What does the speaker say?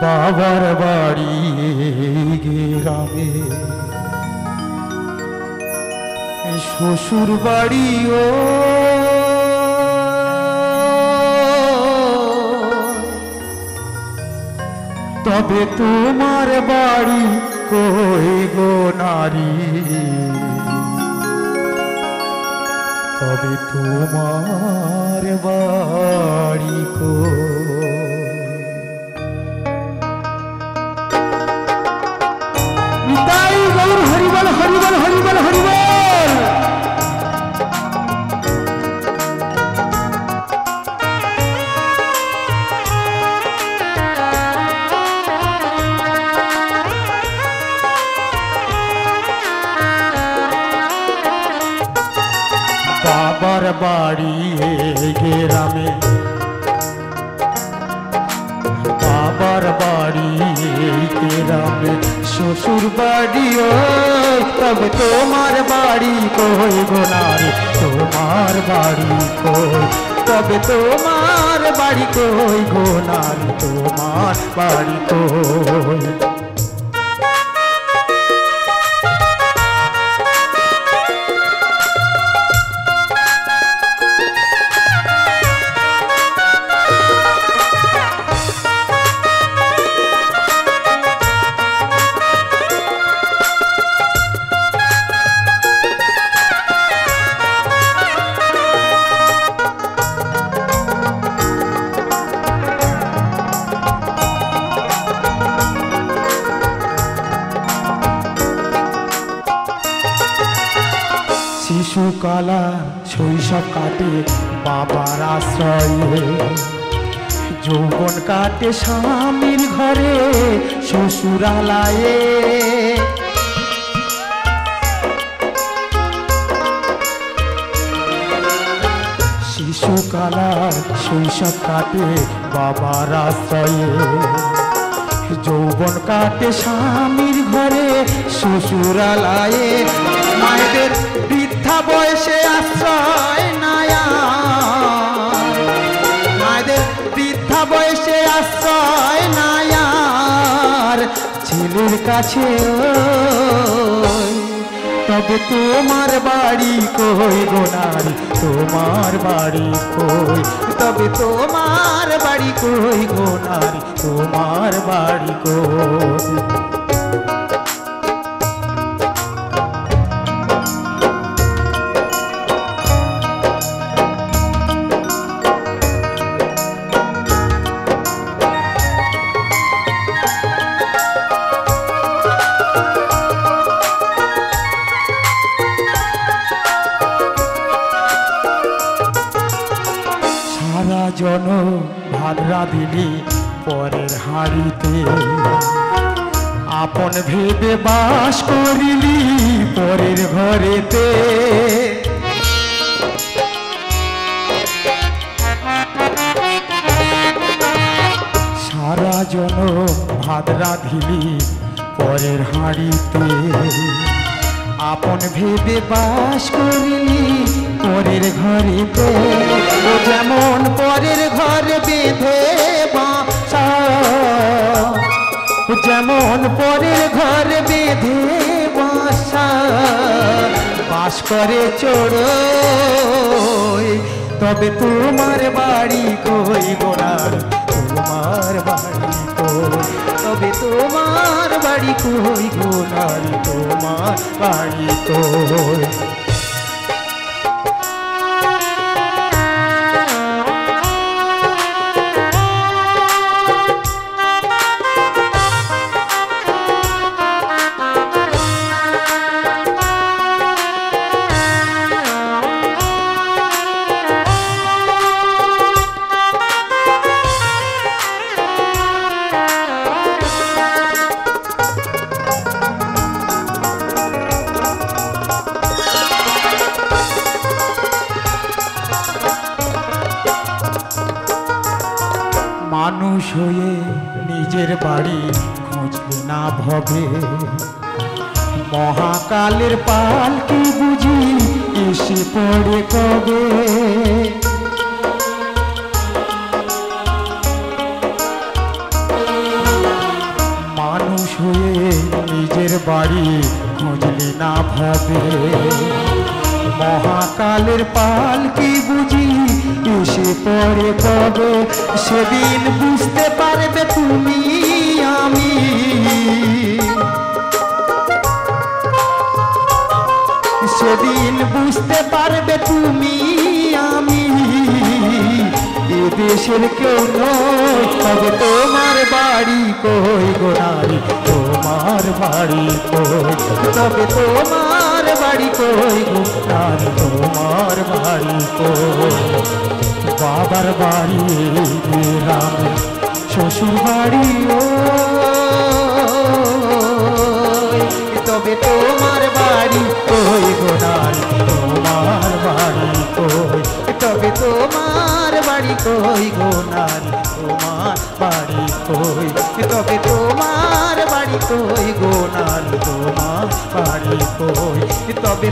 বাবার বাড়ি গ্রামে, শ্বশুর বাড়ি ও তবে তোমার বাড়ি কই গো নারী, তবে তোমার বাড়ি কই। নিতাই গৌর হরিবল হরিবল হরিবল হরিবল। বাবার বাড়ি গ্রামে, বাবার বাড়ি গ্রামে, শ্বশুর বাড়ি ও তবে তোমার বাড়ি কই গো নারী, তোমার বাড়ি কই, তবে তোমার বাড়ি কই গো নারী, তোমার বাড়ি কই। শিশুকালা শৈশব কাটে বাবার আশ্রয়ে, যৌবন কাটে স্বামীর ঘরে শ্বশুরালয়ে, শিশুকালা শৈশব কাটে বাবার আশ্রয়ে, যৌবন কাটে স্বামীর ঘরে শ্বশুরালয়ে, মায়েদের বৃদ্ধা বয়সে আশ্রয় নায়া, মায়েদের বৃদ্ধা বয়সে আশ্রয় নায়ার ছেলের কাছে, তবে তোমার বাড়ি কই গো নারী, তোমার বাড়ি কই, তবে তোমার বাড়ি কই গো নারী, তোমার বাড়ি কই। জন ভাত রাঁধিলি পরের হাড়িতে, আপন ভেবে বাস করিলি পরের ঘরেতে, সারা জন ভাত রাঁধিলি পরের হাড়িতে, আপন ভেবে বাস করিলি পরের ঘরেতে, ও যেমন পরের ঘরে বেঁধে বাসা, যেমন পরের ঘরে বেঁধে বাসা, বাস করে চড়োই, তবে তোমার বাড়ি কই গো নারী, তোমার বাড়ি কই, তবে তোমার বাড়ি কই গো নারী, তোমার বাড়ি কই। মানুষ হয়ে নিজের বাড়ি খুঁজবে না ভবে, মহাকালের পালকি বুঝি এসে পড়ে কবে, শুয়ে নিজের বাড়ি খুঁজলি না ভাবে মহাকালের পালকি বুঝি এসে পড়ে কবে সেদিন বুঝতে পারবে তুমি আমি সেদিন বুঝতে পারবে তুমি আমি এ দেশের কেউ নয় তবে তোমার বাড়ি কই গো নারী তোমার বাড়ি কই তবে তোমার বাড়ি কই গো নারী তোমার বাড়ি কই বাবার বাড়ি রাম শ্বশুর বাড়ি ও তবে তোমার বাড়ি কই গো নারী তোমার বাড়ি কই তবে তোমার বাড়ি কই গো নারী তোমার বাড়ি কই তবে তোমার বাড়ি কই গো নারী তোমার বাড়ি কই তবে